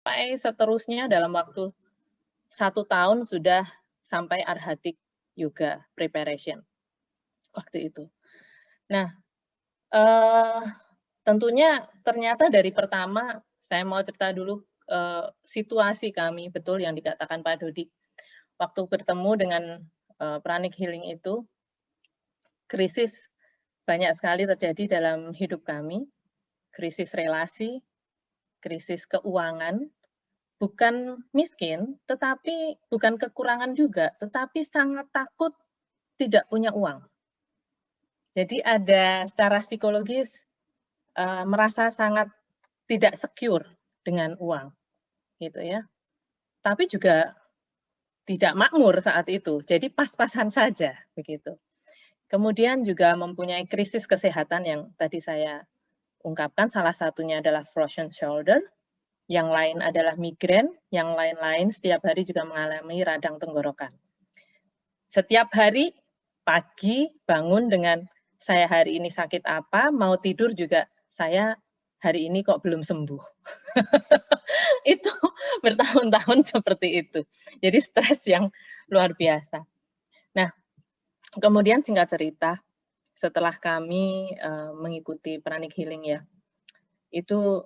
sampai seterusnya dalam waktu 1 tahun sudah sampai Arhatic Yoga Preparation, waktu itu. Nah, eee, tentunya ternyata dari pertama, saya mau cerita dulu, situasi kami, betul yang dikatakan Pak Dodi. Waktu bertemu dengan, pranic healing itu, krisis banyak sekali terjadi dalam hidup kami, krisis relasi, krisis keuangan, bukan miskin, tetapi bukan kekurangan juga, tetapi sangat takut tidak punya uang. Jadi ada secara psikologis, merasa sangat tidak secure dengan uang, gitu ya. Tapi juga tidak makmur saat itu, jadi pas-pasan saja, begitu. Kemudian juga mempunyai krisis kesehatan yang tadi saya ungkapkan, salah satunya adalah frozen shoulder, yang lain adalah migrain, yang lain-lain setiap hari juga mengalami radang tenggorokan. Setiap hari pagi bangun dengan saya hari ini sakit apa, mau tidur juga saya hari ini kok belum sembuh. Itu bertahun-tahun seperti itu. Jadi stres yang luar biasa. Nah, kemudian singkat cerita, setelah kami, mengikuti pranic healing ya, itu,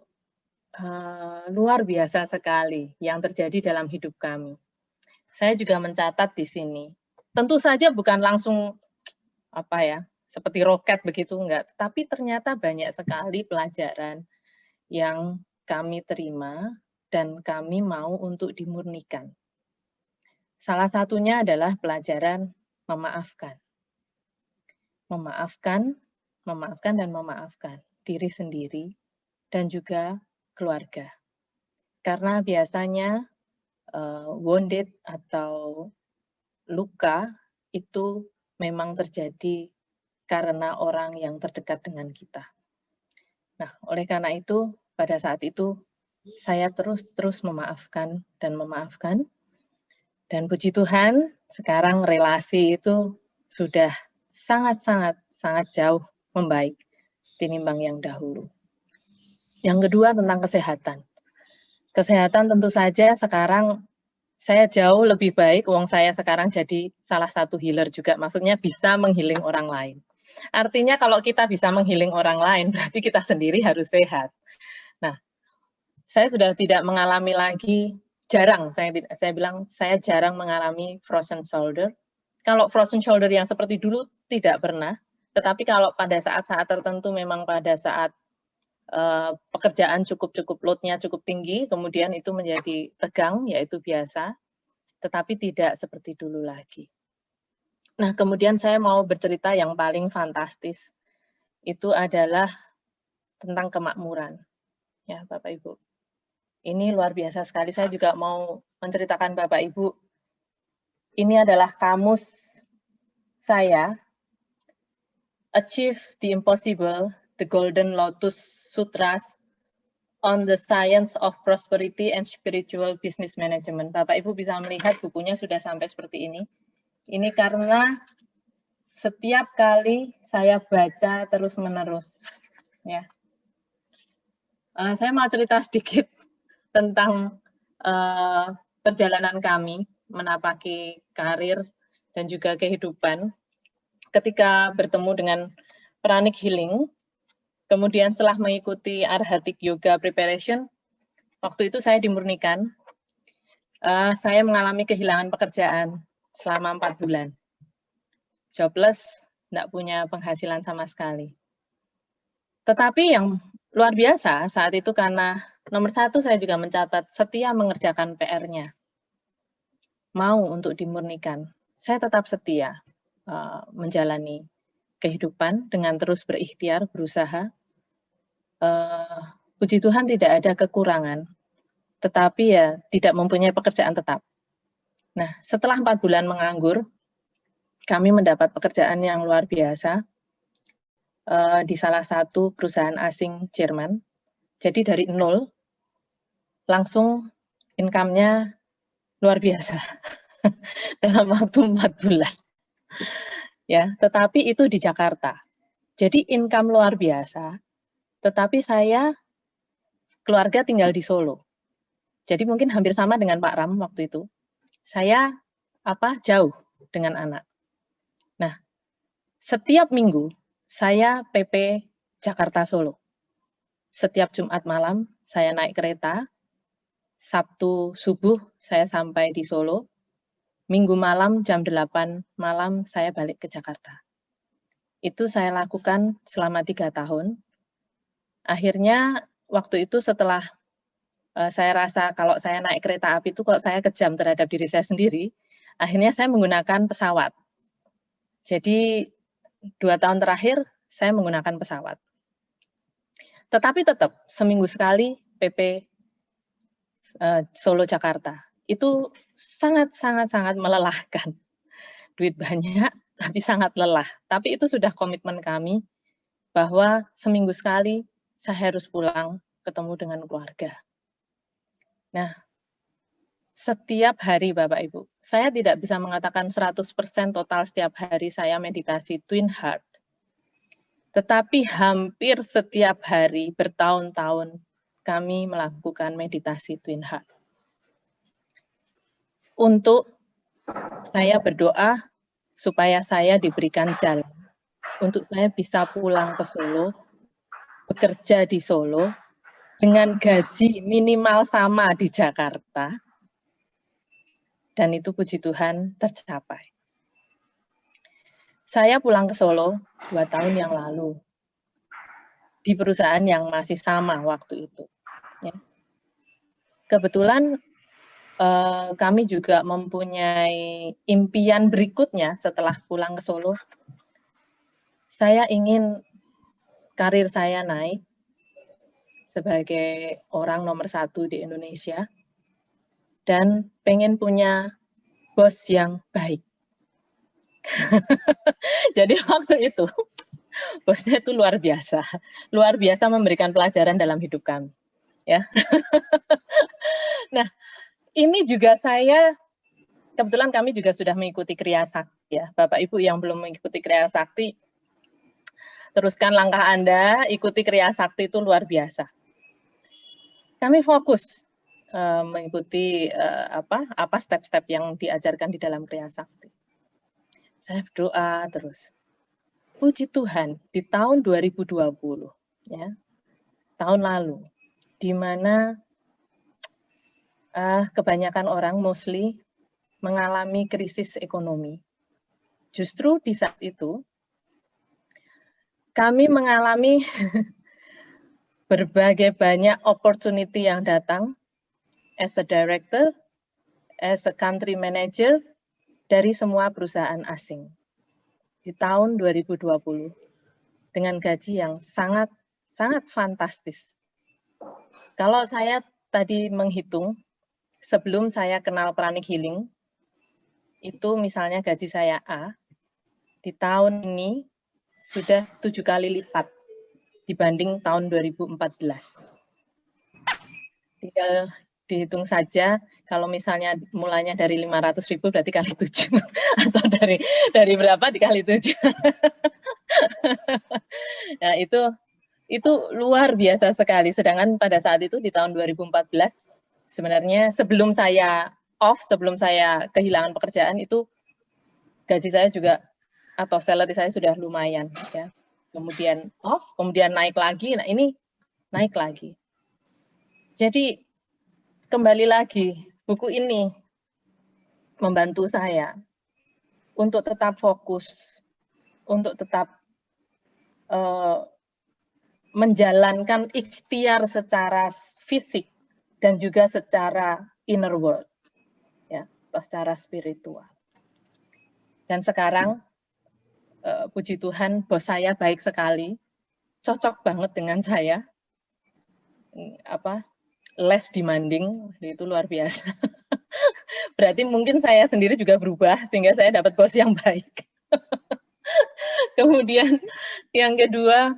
luar biasa sekali yang terjadi dalam hidup kami. Saya juga mencatat di sini. Tentu saja bukan langsung, apa ya, seperti roket begitu, enggak. Tapi ternyata banyak sekali pelajaran yang kami terima dan kami mau untuk dimurnikan. Salah satunya adalah pelajaran memaafkan. Memaafkan, memaafkan, dan memaafkan diri sendiri dan juga keluarga. Karena biasanya, wounded atau luka itu memang terjadi karena orang yang terdekat dengan kita. Nah, oleh karena itu, pada saat itu saya terus memaafkan dan memaafkan, dan puji Tuhan sekarang relasi itu sudah sangat jauh membaik tinimbang yang dahulu. Yang kedua tentang kesehatan. Kesehatan tentu saja sekarang saya jauh lebih baik, wong saya sekarang jadi salah satu healer juga, maksudnya bisa menghealing orang lain. Artinya kalau kita bisa menghealing orang lain, berarti kita sendiri harus sehat. Nah, saya sudah tidak mengalami lagi, jarang, saya bilang saya jarang mengalami frozen shoulder. Kalau frozen shoulder yang seperti dulu tidak pernah, tetapi kalau pada saat-saat tertentu memang pada saat pekerjaan cukup load-nya cukup tinggi, kemudian itu menjadi tegang, yaitu biasa, tetapi tidak seperti dulu lagi. Nah, kemudian saya mau bercerita yang paling fantastis, itu adalah tentang kemakmuran, ya Bapak Ibu. Ini luar biasa sekali, saya juga mau menceritakan Bapak Ibu, ini adalah kamus saya, Achieve the Impossible, The Golden Lotus Sutras on the Science of Prosperity and Spiritual Business Management. Bapak Ibu bisa melihat bukunya sudah sampai seperti ini. Ini karena setiap kali saya baca terus-menerus, ya. Saya mau cerita sedikit tentang perjalanan kami menapaki karir dan juga kehidupan ketika bertemu dengan pranic healing. Kemudian setelah mengikuti Arhatic Yoga Preparation, waktu itu saya dimurnikan. Saya mengalami kehilangan pekerjaan selama 4 bulan. Jobless, enggak punya penghasilan sama sekali. Tetapi yang luar biasa saat itu karena nomor 1 saya juga mencatat setia mengerjakan PR-nya. Mau untuk dimurnikan. Saya tetap setia, menjalani kehidupan dengan terus berikhtiar, berusaha. Puji Tuhan tidak ada kekurangan, tetapi ya tidak mempunyai pekerjaan tetap. Nah, setelah 4 bulan menganggur, kami mendapat pekerjaan yang luar biasa, di salah satu perusahaan asing Jerman. Jadi dari 0, langsung income-nya luar biasa, dalam waktu 4 bulan. Ya, tetapi itu di Jakarta. Jadi income luar biasa, tetapi saya keluarga tinggal di Solo. Jadi mungkin hampir sama dengan Pak Ram waktu itu. Saya jauh dengan anak. Nah, setiap minggu saya PP Jakarta Solo. Setiap Jumat malam saya naik kereta, Sabtu subuh saya sampai di Solo, Minggu malam jam 8 malam saya balik ke Jakarta. Itu saya lakukan selama 3 tahun. Akhirnya waktu itu setelah saya rasa kalau saya naik kereta api itu kok saya kejam terhadap diri saya sendiri, akhirnya saya menggunakan pesawat. Jadi 2 tahun terakhir saya menggunakan pesawat. Tetapi tetap seminggu sekali PP Solo Jakarta. Itu sangat melelahkan. Duit banyak, tapi sangat lelah. Tapi itu sudah komitmen kami bahwa seminggu sekali saya harus pulang ketemu dengan keluarga. Nah, setiap hari Bapak Ibu, saya tidak bisa mengatakan 100% total setiap hari saya meditasi Twin Heart. Tetapi hampir setiap hari bertahun-tahun kami melakukan meditasi Twin Heart. Untuk saya berdoa supaya saya diberikan jalan. Untuk saya bisa pulang ke Solo, bekerja di Solo, dengan gaji minimal sama di Jakarta, dan itu puji Tuhan tercapai. Saya pulang ke Solo 2 tahun yang lalu, di perusahaan yang masih sama waktu itu. Ya. Kebetulan kami juga mempunyai impian berikutnya setelah pulang ke Solo. Saya ingin karir saya naik sebagai orang nomor 1 di Indonesia, dan pengen punya bos yang baik. Jadi waktu itu, bosnya itu luar biasa memberikan pelajaran dalam hidup kami. Ya. Nah, ini juga kebetulan kami juga sudah mengikuti Kriya Sakti ya. Bapak Ibu yang belum mengikuti Kriya Sakti, teruskan langkah Anda, ikuti Kriya Sakti itu luar biasa. Kami fokus mengikuti apa step-step yang diajarkan di dalam Kriya Sakti. Saya berdoa terus. Puji Tuhan, di tahun 2020, ya, tahun lalu, di mana kebanyakan orang mostly mengalami krisis ekonomi. Justru di saat itu, kami mengalami berbagai banyak opportunity yang datang as a director, as a country manager, dari semua perusahaan asing. Di tahun 2020, dengan gaji yang sangat fantastis. Kalau saya tadi menghitung, sebelum saya kenal Pranic Healing, itu misalnya gaji saya A, di tahun ini sudah 7 kali lipat dibanding tahun 2014. Tinggal dihitung saja, kalau misalnya mulanya dari 500.000 berarti kali 7, atau dari berapa dikali 7. Nah, itu luar biasa sekali. Sedangkan pada saat itu di tahun 2014, sebenarnya sebelum saya kehilangan pekerjaan, itu gaji saya juga atau salary saya sudah lumayan ya. Kemudian off, kemudian naik lagi. Nah, ini naik lagi. Jadi kembali lagi, buku ini membantu saya untuk tetap fokus, untuk tetap menjalankan ikhtiar secara fisik dan juga secara inner world, ya, atau secara spiritual. Dan sekarang, puji Tuhan, bos saya baik sekali, cocok banget dengan saya, less demanding, itu luar biasa. Berarti mungkin saya sendiri juga berubah, sehingga saya dapat bos yang baik. Kemudian yang kedua,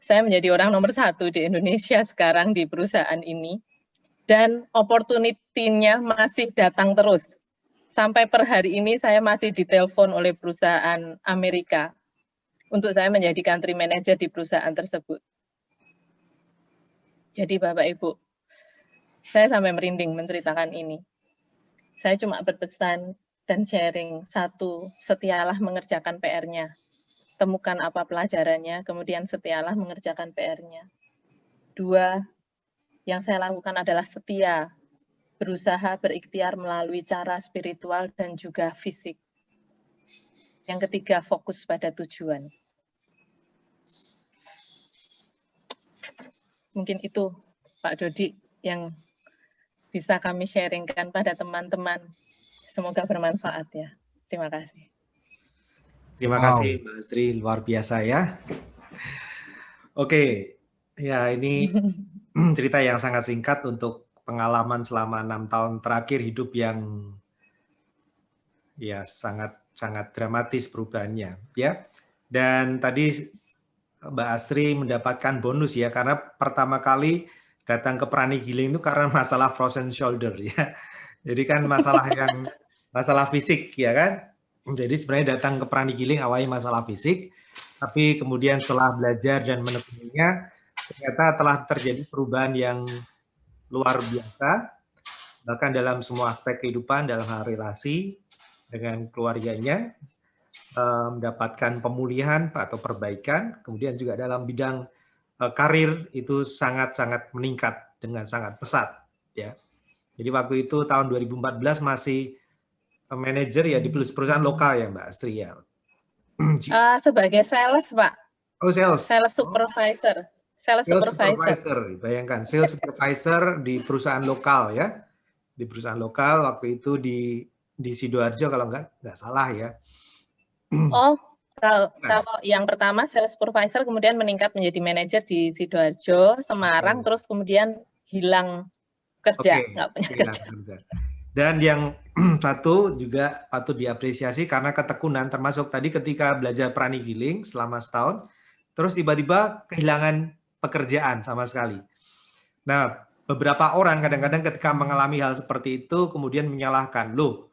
saya menjadi orang nomor 1 di Indonesia sekarang di perusahaan ini, dan opportunity-nya masih datang terus. Sampai per hari ini saya masih ditelepon oleh perusahaan Amerika untuk saya menjadi country manager di perusahaan tersebut. Jadi Bapak Ibu, Saya sampai merinding menceritakan ini. Saya cuma berpesan dan sharing, 1, setialah mengerjakan PR-nya. Temukan apa pelajarannya, kemudian setialah mengerjakan PR-nya. 2, yang saya lakukan adalah setia, berusaha berikhtiar melalui cara spiritual dan juga fisik. Yang ketiga, fokus pada tujuan. Mungkin itu, Pak Dodi, yang bisa kami sharingkan pada teman-teman. Semoga bermanfaat ya. Terima kasih. Terima kasih Mbak Astri, luar biasa ya. Oke, ya ini cerita yang sangat singkat untuk pengalaman selama 6 tahun terakhir hidup yang ya sangat dramatis perubahannya ya. Dan tadi Mbak Astri mendapatkan bonus ya karena pertama kali datang ke Prani Giling itu karena masalah frozen shoulder ya. Jadi kan masalah fisik ya kan. Jadi sebenarnya datang ke Prani Giling awalnya masalah fisik, tapi kemudian setelah belajar dan menekuninya ternyata telah terjadi perubahan yang luar biasa bahkan dalam semua aspek kehidupan, dalam hal relasi dengan keluarganya, mendapatkan pemulihan atau perbaikan, kemudian juga dalam bidang karir itu sangat-sangat meningkat dengan sangat pesat ya. Jadi waktu itu tahun 2014 masih manajer ya di perusahaan lokal ya Mbak Astri ya. Sebagai sales, Pak. Oh, sales. Sales supervisor. Sales supervisor. Bayangkan, sales supervisor di perusahaan lokal ya. Di perusahaan lokal waktu itu di Sidoarjo kalau nggak salah ya. Oh, kalau yang pertama sales supervisor kemudian meningkat menjadi manajer di Sidoarjo, Semarang, terus kemudian hilang kerja, nggak punya kerja. Dan yang satu juga patut diapresiasi karena ketekunan, termasuk tadi ketika belajar Prani Giling selama setahun, terus tiba-tiba kehilangan pekerjaan sama sekali. Nah, beberapa orang kadang-kadang ketika mengalami hal seperti itu kemudian menyalahkan, loh,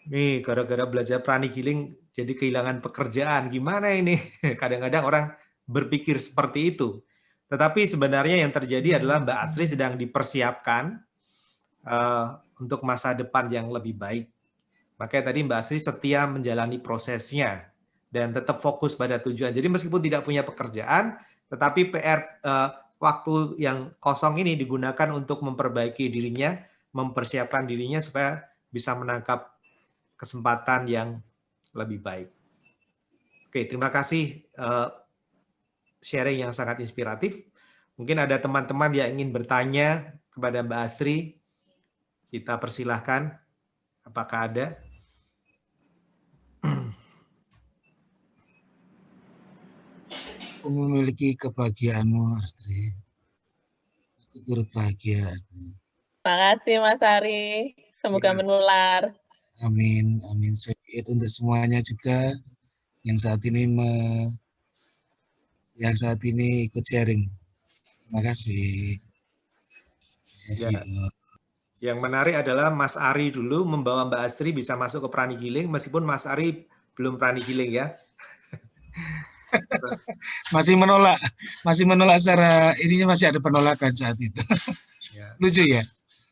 nih gara-gara belajar Prani Giling jadi kehilangan pekerjaan, gimana ini? Kadang-kadang orang berpikir seperti itu. Tetapi sebenarnya yang terjadi adalah Mbak Astri sedang dipersiapkan untuk masa depan yang lebih baik. Makanya tadi Mbak Astri setia menjalani prosesnya dan tetap fokus pada tujuan. Jadi meskipun tidak punya pekerjaan, tetapi PR waktu yang kosong ini digunakan untuk memperbaiki dirinya, mempersiapkan dirinya supaya bisa menangkap kesempatan yang lebih baik. Oke, terima kasih sharing yang sangat inspiratif. Mungkin ada teman-teman yang ingin bertanya kepada Mbak Astri. Kita persilahkan. Apakah ada? Aku memiliki kebahagiaanmu, Astri. Aku turut bahagia, Astri. Terima kasih, Mas Ari. Semoga menular. Amin, amin. Itu untuk semuanya juga yang saat ini ikut sharing. Terima kasih. Ya. Yang menarik adalah Mas Ari dulu membawa Mbak Astri bisa masuk ke Prani Giling meskipun Mas Ari belum Prani Giling ya. masih menolak secara ininya, masih ada penolakan saat itu. Ya. Lucu ya.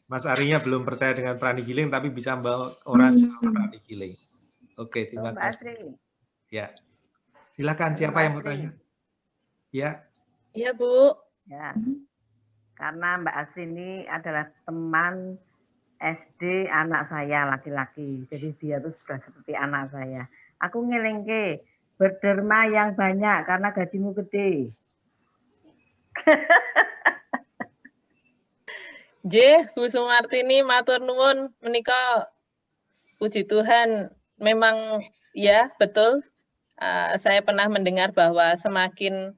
Mas Arinya belum percaya dengan Prani Giling tapi bisa membawa orang ke Prani Giling. Oke, terima kasih. Ya. Silakan siapa yang mau tanya? Ya. Iya, Bu. Ya. Karena Mbak Astri ini adalah teman SD anak saya laki-laki. Jadi dia tuh sudah seperti anak saya. Aku ngelingke berderma yang banyak karena gajimu gede. Bu Sumartini matur nuwun menika puji Tuhan memang ya betul. Saya pernah mendengar bahwa semakin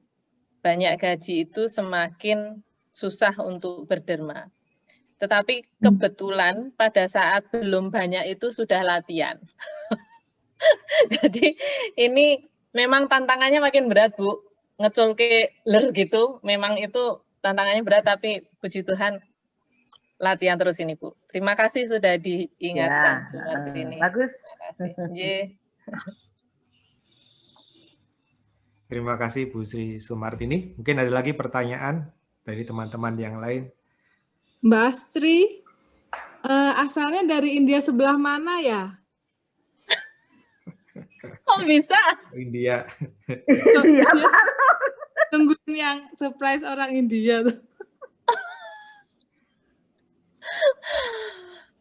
banyak gaji itu semakin susah untuk berderma. Tetapi kebetulan pada saat belum banyak itu sudah latihan. Jadi ini memang tantangannya makin berat, Bu. Ngeculke ler gitu, memang itu tantangannya berat, tapi puji Tuhan latihan terus ini, Bu. Terima kasih sudah diingatkan, Bu Martini. Bagus. Terima kasih Bu Sri Sumartini. Mungkin ada lagi pertanyaan dari teman-teman yang lain. Mbak Astri, asalnya dari India sebelah mana ya? Kok bisa? India. Iya, Iya, tungguin yang surprise orang India tuh.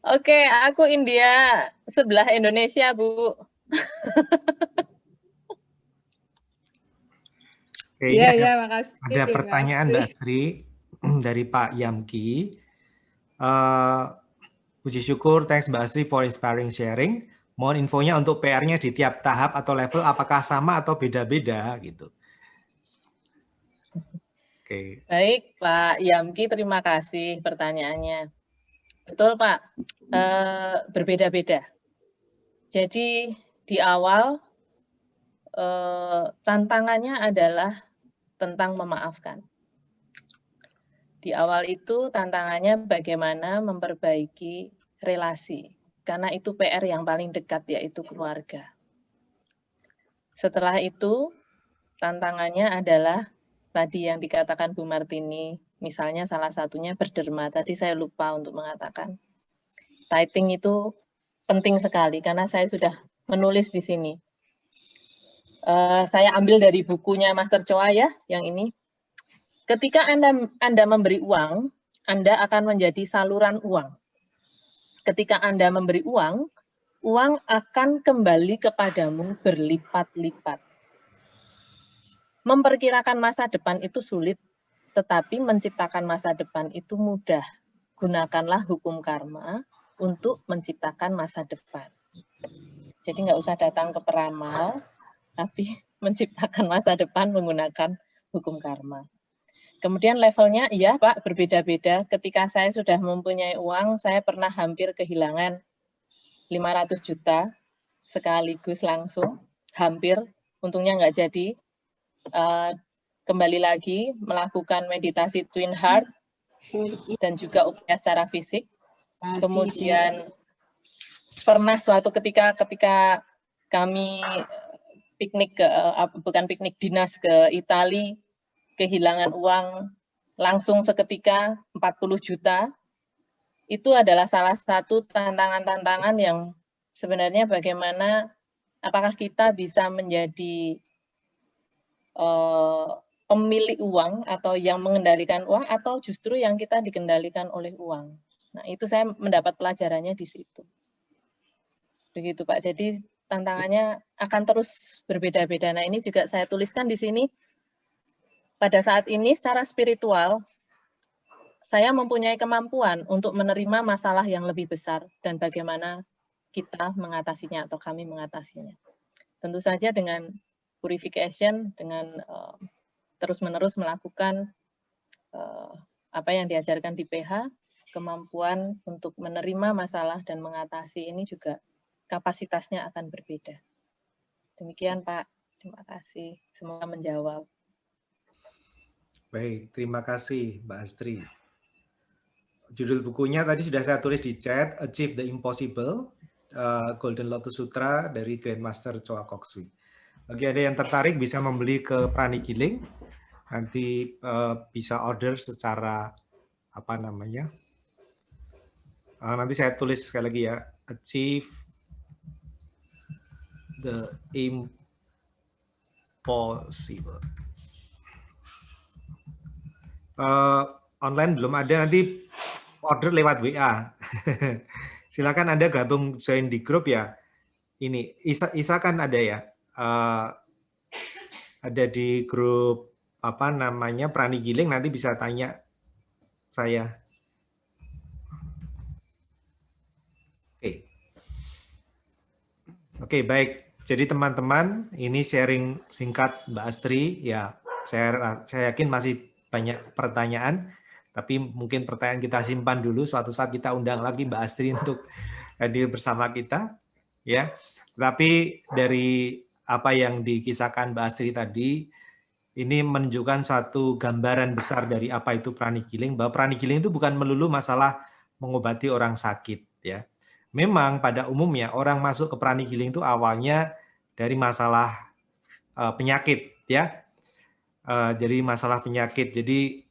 Oke, aku India sebelah Indonesia, Bu. Oke, Iya, ini iya, makasih ada Mbak pertanyaan Astri. Mbak Astri dari Pak Yamki. Puji syukur, thanks Mbak Astri for inspiring sharing. Mohon infonya untuk PR-nya di tiap tahap atau level apakah sama atau beda-beda gitu. Oke. Baik, Pak Yamki, terima kasih pertanyaannya. Betul, Pak. Berbeda-beda. Jadi di awal tantangannya adalah tentang memaafkan. Di awal itu tantangannya bagaimana memperbaiki relasi, karena itu PR yang paling dekat, yaitu keluarga. Setelah itu tantangannya adalah tadi yang dikatakan Bu Martini, misalnya salah satunya berderma. Tadi saya lupa untuk mengatakan. Tithing itu penting sekali karena saya sudah menulis di sini. Saya ambil dari bukunya Master Choa ya, yang ini. Ketika Anda memberi uang, Anda akan menjadi saluran uang. Ketika Anda memberi uang, uang akan kembali kepadamu berlipat-lipat. Memperkirakan masa depan itu sulit, tetapi menciptakan masa depan itu mudah. Gunakanlah hukum karma untuk menciptakan masa depan. Jadi nggak usah datang ke peramal, tapi menciptakan masa depan menggunakan hukum karma. Kemudian levelnya, iya Pak, berbeda-beda. Ketika saya sudah mempunyai uang, saya pernah hampir kehilangan 500 juta sekaligus langsung, hampir, untungnya nggak jadi. Kembali lagi melakukan meditasi Twin Heart dan juga upaya secara fisik. Kemudian pernah suatu ketika kami piknik bukan piknik dinas ke Italia, kehilangan uang langsung seketika 40 juta. Itu adalah salah satu tantangan-tantangan yang sebenarnya bagaimana apakah kita bisa menjadi pemilik uang atau yang mengendalikan uang atau justru yang kita dikendalikan oleh uang. Nah, itu saya mendapat pelajarannya di situ. Begitu Pak. Jadi tantangannya akan terus berbeda-beda. Nah, ini juga saya tuliskan di sini. Pada saat ini secara spiritual saya mempunyai kemampuan untuk menerima masalah yang lebih besar dan bagaimana kita mengatasinya atau kami mengatasinya. Tentu saja dengan purification, dengan terus-menerus melakukan apa yang diajarkan di PH, kemampuan untuk menerima masalah dan mengatasi ini juga kapasitasnya akan berbeda. Demikian Pak, terima kasih. Semoga menjawab. Baik, terima kasih Mbak Astri. Judul bukunya tadi sudah saya tulis di chat, Achieve the Impossible, Golden Lotus Sutra dari Grandmaster Choa Kok Sui. Bagi ada yang tertarik bisa membeli ke Pranigiling, nanti bisa order secara apa namanya? Nanti saya tulis sekali lagi ya, Achieve the Impossible. Online belum ada, nanti order lewat WA. Silakan Anda gabung join di grup ya. Ini Isa kan ada ya. Ada di grup apa namanya Pranigiling, nanti bisa tanya saya. Oke, baik. Jadi teman-teman, ini sharing singkat Mbak Astri. Ya, saya yakin masih banyak pertanyaan, tapi mungkin pertanyaan kita simpan dulu. Suatu saat kita undang lagi Mbak Astri untuk hadir bersama kita. Ya, tapi dari apa yang dikisahkan Mbak Astri tadi, ini menunjukkan satu gambaran besar dari apa itu Pranigiling, bahwa Pranigiling itu bukan melulu masalah mengobati orang sakit, ya. Memang pada umumnya orang masuk ke Pranigiling itu awalnya dari masalah penyakit, ya. Jadi masalah penyakit. Jadi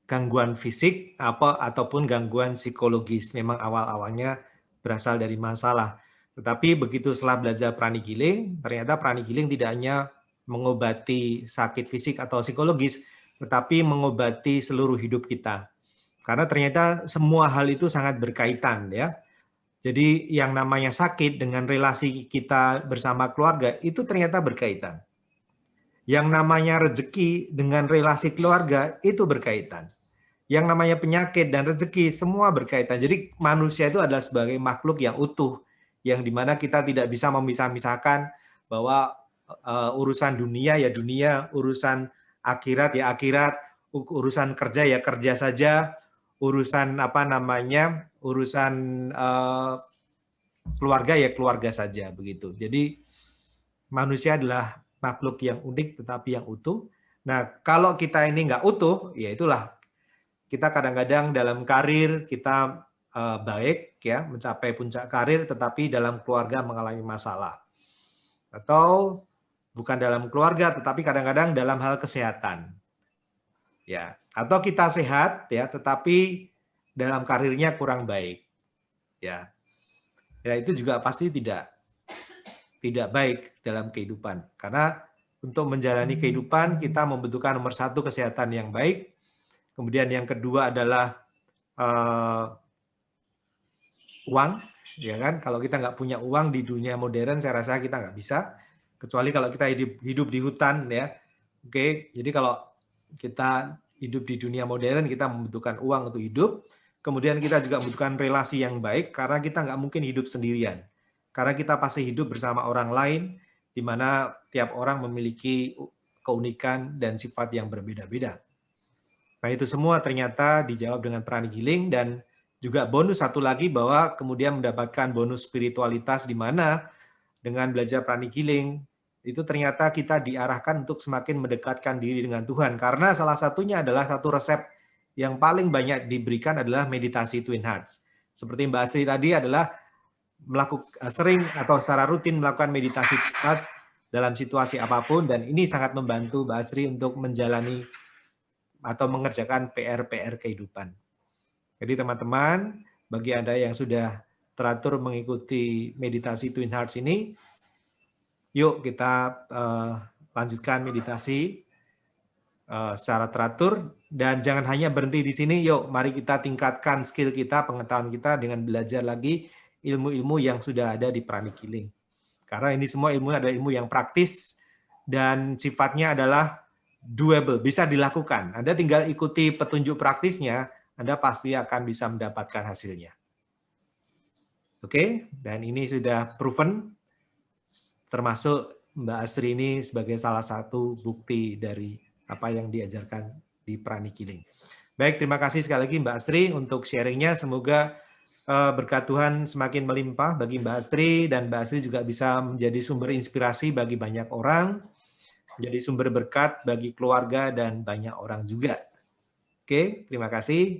gangguan fisik ataupun gangguan psikologis. Memang awal-awalnya berasal dari masalah. Tetapi begitu setelah belajar pranigiling, ternyata pranigiling tidak hanya mengobati sakit fisik atau psikologis, tetapi mengobati seluruh hidup kita. Karena ternyata semua hal itu sangat berkaitan, ya. Jadi yang namanya sakit dengan relasi kita bersama keluarga itu ternyata berkaitan. Yang namanya rezeki dengan relasi keluarga itu berkaitan. Yang namanya penyakit dan rezeki semua berkaitan. Jadi manusia itu adalah sebagai makhluk yang utuh, yang dimana kita tidak bisa memisah-misahkan bahwa urusan dunia ya dunia, urusan akhirat ya akhirat, urusan kerja ya kerja saja, urusan urusan keluarga ya keluarga saja begitu. Jadi manusia adalah makhluk yang unik tetapi yang utuh. Nah, kalau kita ini nggak utuh, ya itulah kita kadang-kadang dalam karir kita baik ya mencapai puncak karir, tetapi dalam keluarga mengalami masalah. Atau bukan dalam keluarga, tetapi kadang-kadang dalam hal kesehatan. Ya, atau kita sehat ya, tetapi dalam karirnya kurang baik. Ya. Ya itu juga pasti tidak baik dalam kehidupan. Karena untuk menjalani kehidupan kita membutuhkan nomor satu kesehatan yang baik. Kemudian yang kedua adalah uang, ya kan? Kalau kita nggak punya uang di dunia modern, saya rasa kita nggak bisa. Kecuali kalau kita hidup di hutan, ya. Oke, jadi kalau kita hidup di dunia modern, kita membutuhkan uang untuk hidup. Kemudian kita juga membutuhkan relasi yang baik, karena kita nggak mungkin hidup sendirian. Karena kita pasti hidup bersama orang lain, di mana tiap orang memiliki keunikan dan sifat yang berbeda-beda. Nah, itu semua ternyata dijawab dengan pranigiling, dan juga bonus satu lagi bahwa kemudian mendapatkan bonus spiritualitas di mana dengan belajar pranigiling itu ternyata kita diarahkan untuk semakin mendekatkan diri dengan Tuhan, karena salah satunya adalah satu resep yang paling banyak diberikan adalah meditasi Twin Hearts. Seperti Mbak Astri tadi adalah sering atau secara rutin melakukan meditasi Twin Hearts dalam situasi apapun, dan ini sangat membantu Mbak Astri untuk menjalani atau mengerjakan PR-PR kehidupan. Jadi teman-teman, bagi Anda yang sudah teratur mengikuti meditasi Twin Hearts ini, yuk kita lanjutkan meditasi secara teratur, dan jangan hanya berhenti di sini, yuk mari kita tingkatkan skill kita, pengetahuan kita dengan belajar lagi ilmu-ilmu yang sudah ada di pranigiling. Karena ini semua ilmu adalah ilmu yang praktis dan sifatnya adalah doable, bisa dilakukan. Anda tinggal ikuti petunjuk praktisnya, Anda pasti akan bisa mendapatkan hasilnya. Oke, dan ini sudah proven, termasuk Mbak Astri ini sebagai salah satu bukti dari apa yang diajarkan di pranigiling. Baik, terima kasih sekali lagi Mbak Astri untuk sharingnya. Semoga berkat Tuhan semakin melimpah bagi Mbak Astri, dan Mbak Astri juga bisa menjadi sumber inspirasi bagi banyak orang, menjadi sumber berkat bagi keluarga dan banyak orang juga. Oke, terima kasih.